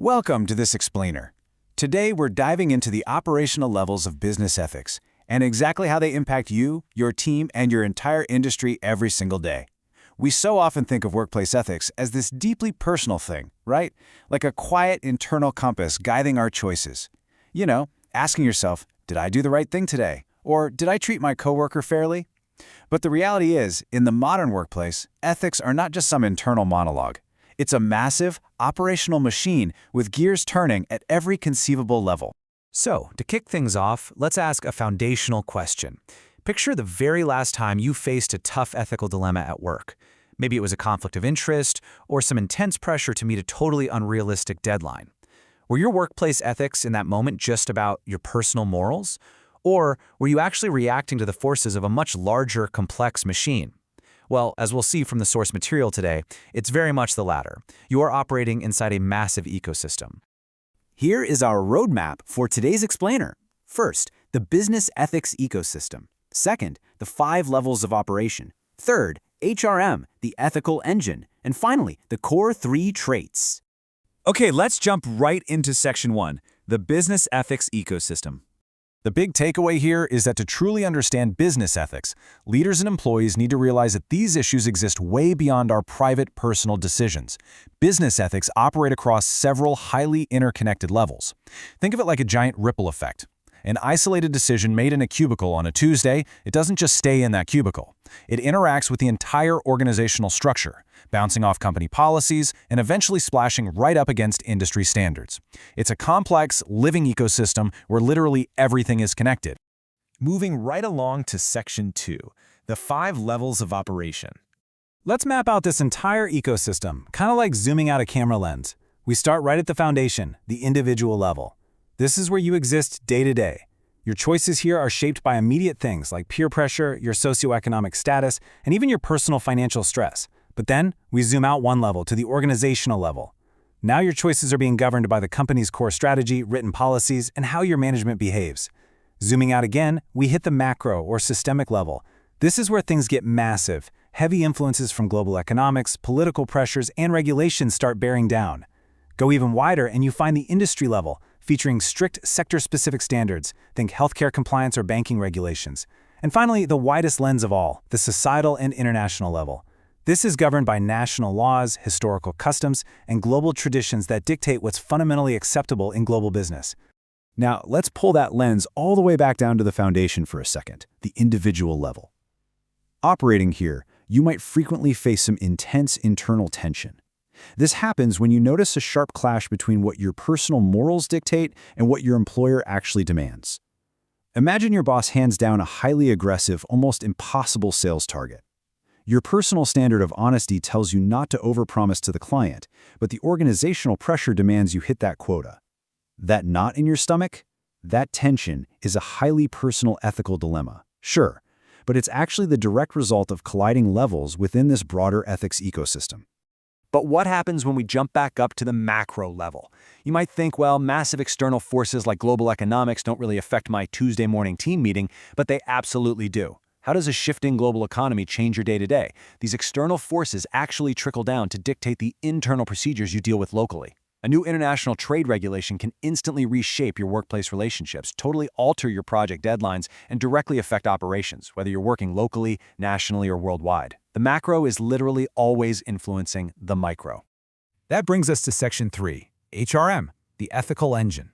Welcome to this explainer. Today we're diving into the operational levels of business ethics and exactly how they impact you, your team, and your entire industry every single day. We so often think of workplace ethics as this deeply personal thing, right? Like a quiet internal compass guiding our choices. You know, asking yourself, did I do the right thing today? Or did I treat my coworker fairly? But the reality is, in the modern workplace, ethics are not just some internal monologue. It's a massive, operational machine with gears turning at every conceivable level. So, to kick things off, let's ask a foundational question. Picture the very last time you faced a tough ethical dilemma at work. Maybe it was a conflict of interest or some intense pressure to meet a totally unrealistic deadline. Were your workplace ethics in that moment just about your personal morals? Or were you actually reacting to the forces of a much larger, complex machine? Well, as we'll see from the source material today, it's very much the latter. You are operating inside a massive ecosystem. Here is our roadmap for today's explainer. First, the business ethics ecosystem. Second, the 5 levels of operation. Third, HRM, the ethical engine. And finally, the core 3 traits. Okay, let's jump right into section 1, the business ethics ecosystem. The big takeaway here is that to truly understand business ethics, leaders and employees need to realize that these issues exist way beyond our private, personal decisions. Business ethics operate across several highly interconnected levels. Think of it like a giant ripple effect. An isolated decision made in a cubicle on a Tuesday, it doesn't just stay in that cubicle. It interacts with the entire organizational structure, bouncing off company policies and eventually splashing right up against industry standards. It's a complex, living ecosystem where literally everything is connected. Moving right along to section 2, the 5 levels of operation. Let's map out this entire ecosystem, kind of like zooming out a camera lens. We start right at the foundation, the individual level. This is where you exist day to day. Your choices here are shaped by immediate things like peer pressure, your socioeconomic status, and even your personal financial stress. But then, we zoom out one level to the organizational level. Now your choices are being governed by the company's core strategy, written policies, and how your management behaves. Zooming out again, we hit the macro or systemic level. This is where things get massive. Heavy influences from global economics, political pressures, and regulations start bearing down. Go even wider and you find the industry level, featuring strict sector-specific standards, think healthcare compliance or banking regulations. And finally, the widest lens of all, the societal and international level. This is governed by national laws, historical customs, and global traditions that dictate what's fundamentally acceptable in global business. Now, let's pull that lens all the way back down to the foundation for a second, the individual level. Operating here, you might frequently face some intense internal tension. This happens when you notice a sharp clash between what your personal morals dictate and what your employer actually demands. Imagine your boss hands down a highly aggressive, almost impossible sales target. Your personal standard of honesty tells you not to overpromise to the client, but the organizational pressure demands you hit that quota. That knot in your stomach? That tension is a highly personal ethical dilemma, sure, but it's actually the direct result of colliding levels within this broader ethics ecosystem. But what happens when we jump back up to the macro level? You might think, well, massive external forces like global economics don't really affect my Tuesday morning team meeting, but they absolutely do. How does a shifting global economy change your day-to-day? These external forces actually trickle down to dictate the internal procedures you deal with locally. A new international trade regulation can instantly reshape your workplace relationships, totally alter your project deadlines, and directly affect operations, whether you're working locally, nationally, or worldwide. The macro is literally always influencing the micro. That brings us to section 3, HRM, the ethical engine.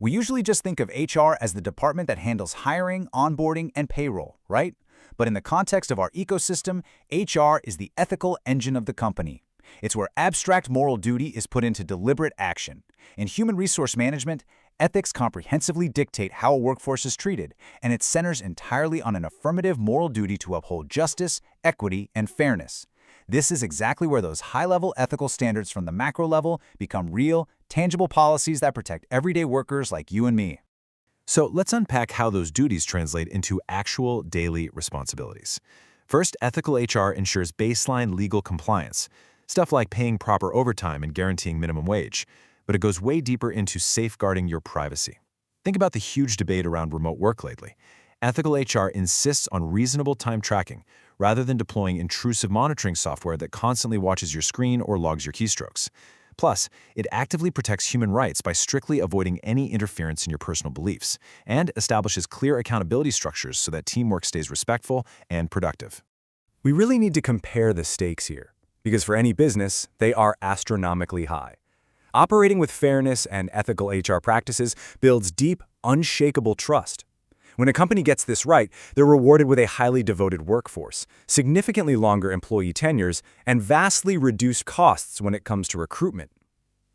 We usually just think of HR as the department that handles hiring, onboarding, and payroll, right? But in the context of our ecosystem, HR is the ethical engine of the company. It's where abstract moral duty is put into deliberate action. In human resource management, ethics comprehensively dictate how a workforce is treated, and it centers entirely on an affirmative moral duty to uphold justice, equity, and fairness. This is exactly where those high-level ethical standards from the macro level become real, tangible policies that protect everyday workers like you and me. So let's unpack how those duties translate into actual daily responsibilities. First, ethical HR ensures baseline legal compliance, stuff like paying proper overtime and guaranteeing minimum wage, but it goes way deeper into safeguarding your privacy. Think about the huge debate around remote work lately. Ethical HR insists on reasonable time tracking, rather than deploying intrusive monitoring software that constantly watches your screen or logs your keystrokes. Plus, it actively protects human rights by strictly avoiding any interference in your personal beliefs, and establishes clear accountability structures so that teamwork stays respectful and productive. We really need to compare the stakes here, because for any business, they are astronomically high. Operating with fairness and ethical HR practices builds deep, unshakable trust. When a company gets this right, they're rewarded with a highly devoted workforce, significantly longer employee tenures, and vastly reduced costs when it comes to recruitment.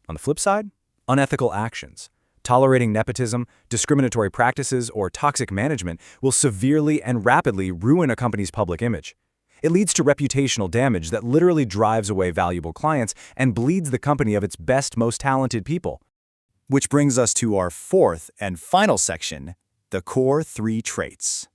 On the flip side, unethical actions, tolerating nepotism, discriminatory practices, or toxic management will severely and rapidly ruin a company's public image. It leads to reputational damage that literally drives away valuable clients and bleeds the company of its best, most talented people. Which brings us to our fourth and final section, the core 3 traits.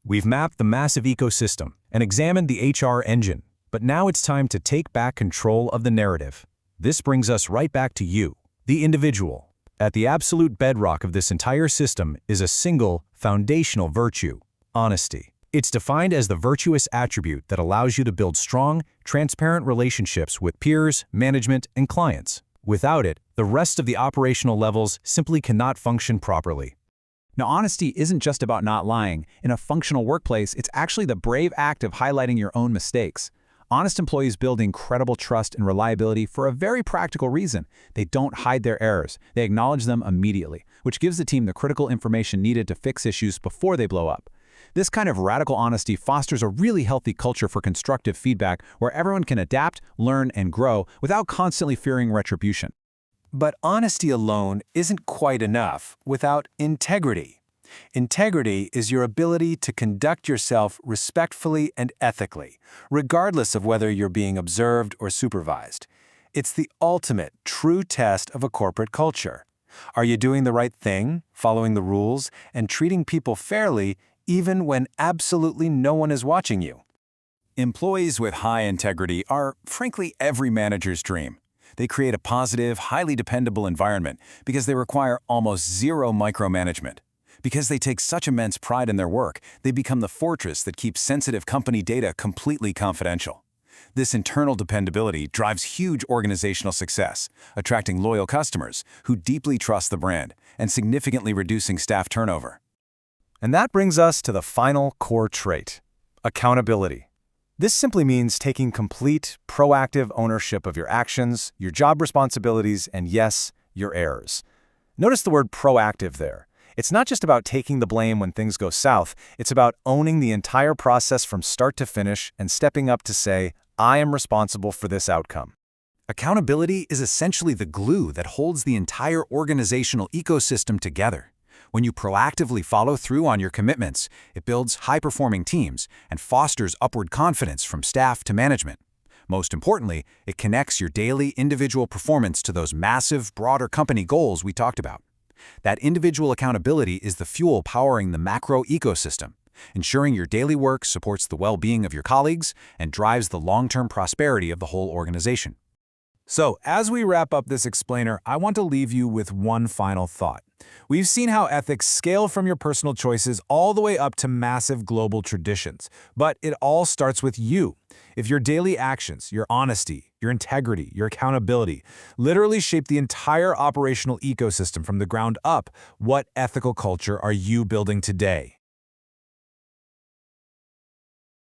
We've mapped the massive ecosystem and examined the HR engine, but now it's time to take back control of the narrative. This brings us right back to you, the individual. At the absolute bedrock of this entire system is a single, foundational virtue: honesty. It's defined as the virtuous attribute that allows you to build strong, transparent relationships with peers, management, and clients. Without it, the rest of the operational levels simply cannot function properly. Now, honesty isn't just about not lying. In a functional workplace, it's actually the brave act of highlighting your own mistakes. Honest employees build incredible trust and reliability for a very practical reason. They don't hide their errors. They acknowledge them immediately, which gives the team the critical information needed to fix issues before they blow up. This kind of radical honesty fosters a really healthy culture for constructive feedback where everyone can adapt, learn, and grow without constantly fearing retribution. But honesty alone isn't quite enough without integrity. Integrity is your ability to conduct yourself respectfully and ethically, regardless of whether you're being observed or supervised. It's the ultimate, true test of a corporate culture. Are you doing the right thing, following the rules, and treating people fairly even when absolutely no one is watching you? Employees with high integrity are, frankly, every manager's dream. They create a positive, highly dependable environment because they require almost zero micromanagement. Because they take such immense pride in their work, they become the fortress that keeps sensitive company data completely confidential. This internal dependability drives huge organizational success, attracting loyal customers who deeply trust the brand and significantly reducing staff turnover. And that brings us to the final core trait: accountability. This simply means taking complete, proactive ownership of your actions, your job responsibilities, and yes, your errors. Notice the word proactive there. It's not just about taking the blame when things go south, it's about owning the entire process from start to finish and stepping up to say, I am responsible for this outcome. Accountability is essentially the glue that holds the entire organizational ecosystem together. When you proactively follow through on your commitments, it builds high-performing teams and fosters upward confidence from staff to management. Most importantly, it connects your daily individual performance to those massive, broader company goals we talked about. That individual accountability is the fuel powering the macro ecosystem, ensuring your daily work supports the well-being of your colleagues and drives the long-term prosperity of the whole organization. So, as we wrap up this explainer, I want to leave you with one final thought. We've seen how ethics scale from your personal choices all the way up to massive global traditions. But it all starts with you. If your daily actions, your honesty, your integrity, your accountability literally shape the entire operational ecosystem from the ground up, what ethical culture are you building today?